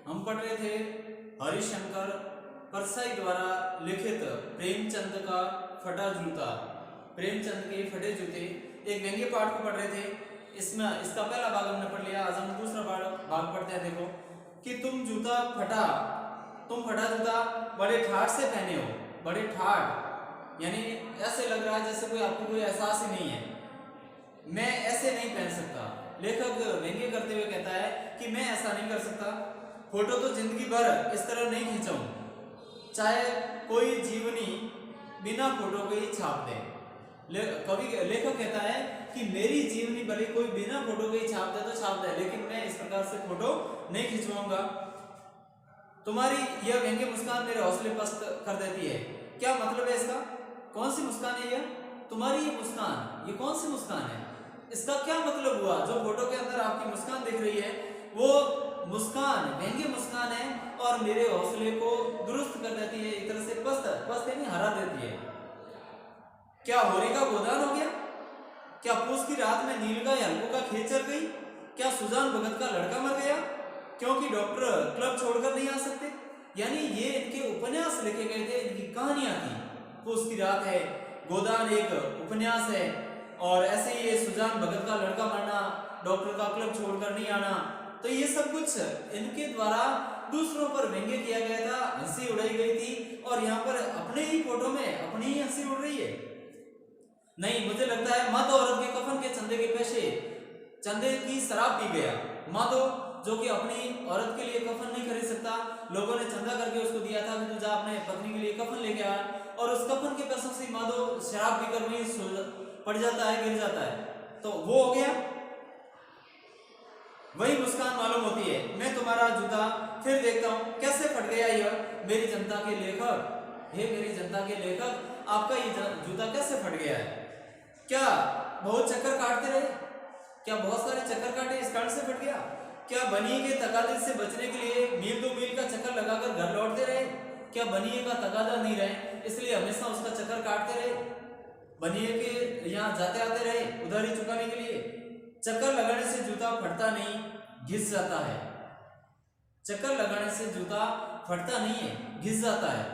हम पढ़ रहे थे हरिशंकर परसाई द्वारा लिखित प्रेमचंद का फटा जूता, प्रेमचंद के फटे जूते, एक व्यंग्य पाठ को पढ़ रहे थे। इसमें इसका पहला भाग हमने पढ़ लिया। आज हम दूसरा भाग पढ़ते हैं। देखो कि तुम फटा जूता बड़े ठाठ से पहने हो, बड़े ठाठ यानी ऐसे लग रहा है जैसे कोई आपको कोई एहसास ही नहीं है। मैं ऐसे नहीं पहन सकता। लेखक व्यंग्य करते हुए कहता है कि मैं ऐसा नहीं कर सकता। फोटो तो जिंदगी भर इस तरह नहीं खींचाऊं, चाहे कोई जीवनी बिना फोटो के ही छाप दे। लेखक कहता है कि मेरी जीवनी भले कोई बिना फोटो के ही छाप दे तो छाप दे, लेकिन मैं इस प्रकार से फोटो नहीं खिंचवाऊंगा। तुम्हारी यह व्यंग्य मुस्कान मेरे हौसले पस्त कर देती है। क्या मतलब है इसका? कौन सी मुस्कान है यह? तुम्हारी ये मुस्कान, ये कौन सी मुस्कान है? इसका क्या मतलब हुआ? जो फोटो के अंदर आपकी मुस्कान दिख रही है वो मुस्कान व्यंग्य मुस्कान है और मेरे हौसले को दुरुस्त कर देती है, एक तरह से पस्त यानी हरा देती है। क्या होरी का गोदान हो गया? क्या पूस की रात में नील का हल्कों का खेत चल गई? क्या सुजान भगत का लड़का मर गया क्योंकि डॉक्टर क्लब छोड़कर नहीं आ सकते? यानी ये इनके उपन्यास लिखे गए थे, इनकी कहानियां थी। पूस की रात है, गोदान एक उपन्यास है, और ऐसे ही ये सुजान भगत का लड़का मरना, डॉक्टर का क्लब छोड़कर नहीं आना, तो ये सब कुछ इनके द्वारा दूसरों पर व्यंग्य किया गया था, हंसी उड़ाई गई थी। और यहाँ पर अपने ही फोटो में अपनी ही हंसी उड़ रही है। नहीं, मुझे लगता है माधो औरत के कफन के चंदे के पैसे चंदे की शराब पी गया। माधो जो कि अपनी औरत के लिए कफन नहीं खरीद सकता, लोगों ने चंदा करके उसको दिया था कि तू जा अपने पत्नी के लिए कफन लेके आ, और उस कफन के पैसों से माधो शराब पीकर वहीं पड़ जाता है, गिर जाता है। तो वो हो गया, वही मुस्कान मालूम होती है। मैं तुम्हारा जूता फिर देखता हूं कैसे फट गया यह मेरी जनता के लेखक। हे मेरी जनता के लेखक, आपका ये जूता कैसे फट गया है? क्या बहुत चक्कर काटते रहे? क्या बहुत सारे चक्कर काटे इस कारण से फट गया? क्या बनिए के तकादे से बचने के लिए मील 2 मील का चक्कर लगाकर घर लौटते रहे? क्या बनिए का तकादा नहीं रहे इसलिए हमेशा उसका चक्कर काटते रहे? बनिए के यहाँ जाते आते रहे उधारी चुकाने के लिए? चक्कर लगाने से जूता फटता नहीं, घिस जाता है। चक्कर लगाने से जूता फटता नहीं है, घिस जाता है।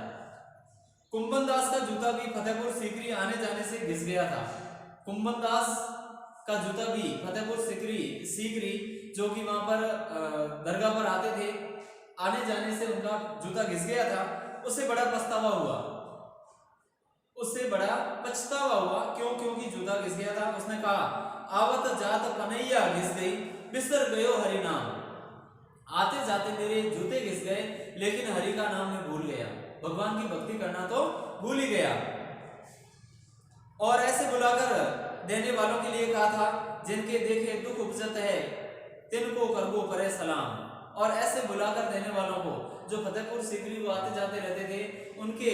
कुंभन दास का जूता भी फतेहपुर सीकरी आने जाने से घिस गया था। कुंभन दास का जूता भी फतेहपुर सीकरी जो कि वहां पर दरगाह पर आते थे, आने जाने से उनका जूता घिस गया था। उससे बड़ा पछतावा हुआ, क्योंकि जूता घिस गया था। उसने कहा, आवत जात कन्हैया घिस गई, बिसर गयो हरि नाम। आते जाते मेरे जूते घिस गए, लेकिन हरि का नाम मैं भूल गया। भगवान की भक्ति करना तो भूल ही गया। और ऐसे बुलाकर देने वालों के लिए कहा था, जिनके देखे दुख उपजत है तिनको करबो परे सलाम। और ऐसे बुलाकर देने वालों को, जो फतेहपुर सीकरी को आते जाते रहते थे, उनके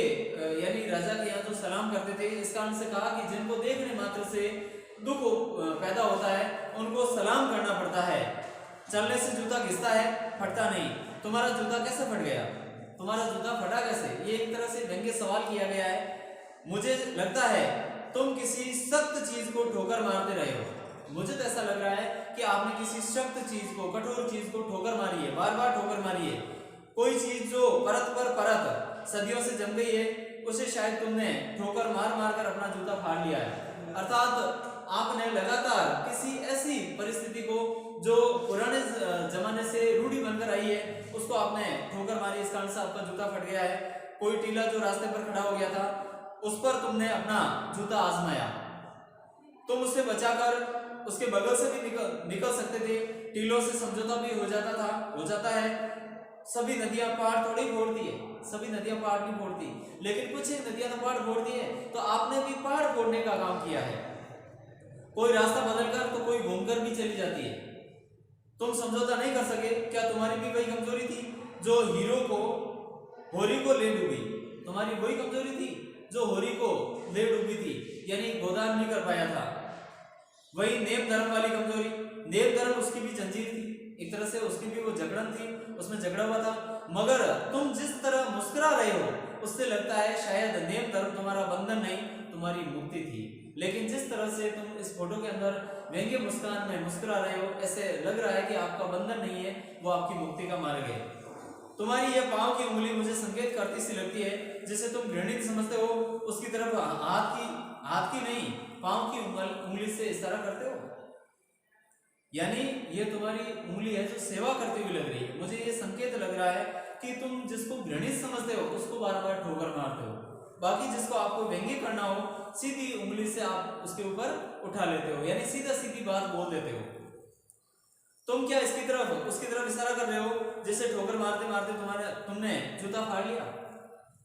यानी राजा के यहाँ जो सलाम करते थे, इस कारण से कहा कि जिनको देखने मात्र से दुख पैदा होता है उनको सलाम करना पड़ता है। चलने से जूता घिसता है, फटता नहीं। तुम्हारा जूता कैसे फट गया? तुम्हारा जूता फटा कैसे? ये एक तरह से व्यंग्य सवाल किया गया है। मुझे लगता है तुम किसी सख्त चीज को ठोकर मारते रहे हो। मुझे तो ऐसा लग रहा है कि आपने किसी सख्त चीज को, कठोर चीज को ठोकर मारी है, बार बार ठोकर मारी है। कोई चीज जो परत पर परत सदियों से जम गई है, उसे शायद तुमने ठोकर मार कर अपना जूता फाड़ लिया है। अर्थात आपने लगातार किसी ऐसी परिस्थिति को जो पुराने जमाने से रूढ़ी बनकर आई है, उसको आपने ठोकर मारी, इस कारण से आपका जूता फट गया है। कोई टीला जो रास्ते पर खड़ा हो गया था, उस पर तुमने अपना जूता आजमाया। तुम उससे बचाकर उसके बगल से भी निकल सकते थे। टीलों से समझौता भी हो जाता है। सभी नदियां पहाड़ थोड़ी फोड़ती है, सभी नदियां पहाड़ नहीं फोड़ती, लेकिन कुछ नदियां तो पहाड़ फोड़ती है। तो आपने भी पहाड़ फोड़ने का काम किया है। कोई रास्ता बदलकर तो कोई घूमकर भी चली जाती है। तुम समझौता नहीं कर सके। क्या तुम्हारी भी वही कमजोरी थी जो होरी को ले डूबी? तुम्हारी वही कमजोरी थी जो होरी को ले डूबी थी, यानी गोदान नहीं कर पाया था। वही नेम धर्म वाली कमजोरी। नेम धर्म उसकी भी जंजीर थी, एक तरह से उसकी भी वो जकड़न थी, उसमें झगड़ा हुआ था। मगर तुम जिस तरह मुस्कुरा रहे हो, उससे लगता है शायद नेम धर्म तुम्हारा बंधन नहीं, तुम्हारी मुक्ति थी। लेकिन जिस तरह से तुम इस फोटो के अंदर व्यंग्य मुस्कान में मुस्कुरा रहे हो, ऐसे लग रहा है कि आपका बंधन नहीं है, वो आपकी मुक्ति का मार्ग है। तुम्हारी ये पांव की उंगली मुझे संकेत करती सी लगती है, जिसे तुम घृणित समझते हो, उसकी तरफ हाथ की नहीं पांव की उंगली से इशारा करते हो। यानी ये तुम्हारी उंगली है जो सेवा करती हुई लग रही है। मुझे ये संकेत लग रहा है कि तुम जिसको घृणित समझते हो उसको बार बार ठोकर मारते हो, बाकी जिसको आपको व्यंग्य करना हो सीधी उंगली से आप उसके ऊपर उठा लेते हो, यानी सीधा सीधी बात बोल देते हो। तुम क्या इसकी तरफ उसकी तरफ इशारा कर रहे हो जैसे ठोकर मारते मारते तुमने जूता फाड़ लिया?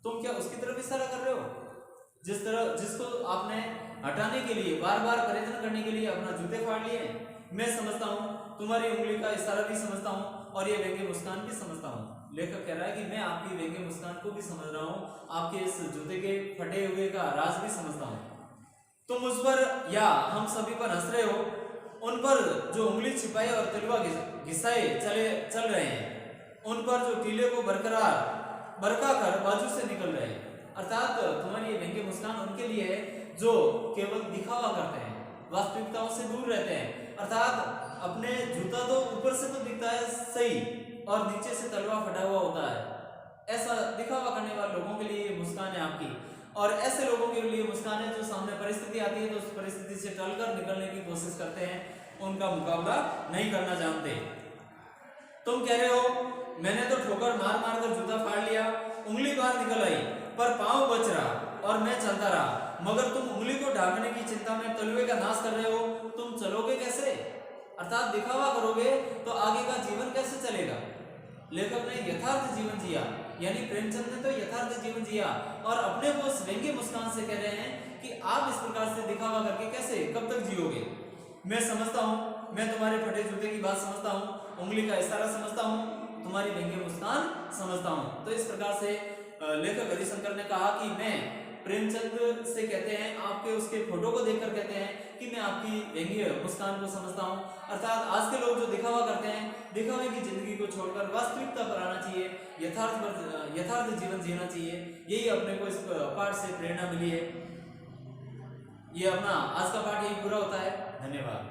तुम क्या उसकी तरफ इशारा कर रहे हो जिसको आपने हटाने के लिए बार बार प्रयत्न करने के लिए अपना जूते फाड़ लिए? मैं समझता हूँ तुम्हारी उंगली का इशारा भी समझता हूँ और ये व्यंग्य मुस्कान भी समझता हूँ। लेखक कह रहा है कि मैं आपकी व्यंग्य मुस्कान को भी समझ रहा हूँ, आपके इस जूते के फटे हुए का राज भी समझता हूँ। तुम मुझ पर या हम सभी पर हंस रहे हो, उन पर जो उंगली छिपाए और तलवा घिसाए चल रहे हैं, उन पर जो टीले को बरका कर बाजू से निकल रहे हैं। अर्थात तुम्हारी ये व्यंग्य मुस्कान उनके लिए है जो केवल दिखावा करते हैं, वास्तविकताओं से दूर रहते हैं। अर्थात अपने जूता तो ऊपर से तो दिखता है सही और नीचे से तलवा फटा हुआ होता है, ऐसा दिखावा करने वाले लोगों के लिए ये मुस्कान है आपकी। और ऐसे लोगों के लिए मुस्कान है जो सामने परिस्थिति आती है तो उस परिस्थिति से टलकर निकलने की कोशिश करते हैं, उनका मुकाबला नहीं करना जानते। तुम कह रहे हो मैंने तो ठोकर मार मार कर जूता फाड़ लिया, उंगली बाहर निकल आई पर पांव बच रहा और मैं चलता रहा, मगर तुम उंगली को ढांकने की चिंता में तलवे का नाश कर रहे हो, तुम चलोगे कैसे? अर्थात दिखावा करोगे तो आगे का जीवन कैसे चलेगा? लेखक ने यथार्थ जीवन जिया, यानी प्रेमचंद ने तो यथार्थ जीवन जिया और अपने को उस व्यंग्य मुस्कान से कह रहे हैं कि आप इस प्रकार से दिखावा करके कैसे कब तक जियोगे? मैं समझता हूँ, मैं तुम्हारे फटे जूते की बात समझता हूँ, उंगली का इशारा समझता हूँ, तुम्हारी व्यंग्य मुस्कान समझता हूँ। तो इस प्रकार से लेखक हरिशंकर ने कहा कि मैं प्रेमचंद से कहते हैं आपके उसके फोटो को देखकर कहते हैं कि मैं आपकी व्यंग्य मुस्कान को समझता हूँ। अर्थात आज के लोग जो दिखावा करते हैं, दिखावे की जिंदगी को छोड़कर वास्तविकता पर आना चाहिए, यथार्थ जीवन जीना चाहिए। यही अपने को इस पाठ से प्रेरणा मिली है। ये अपना आज का पाठ यही पूरा होता है। धन्यवाद।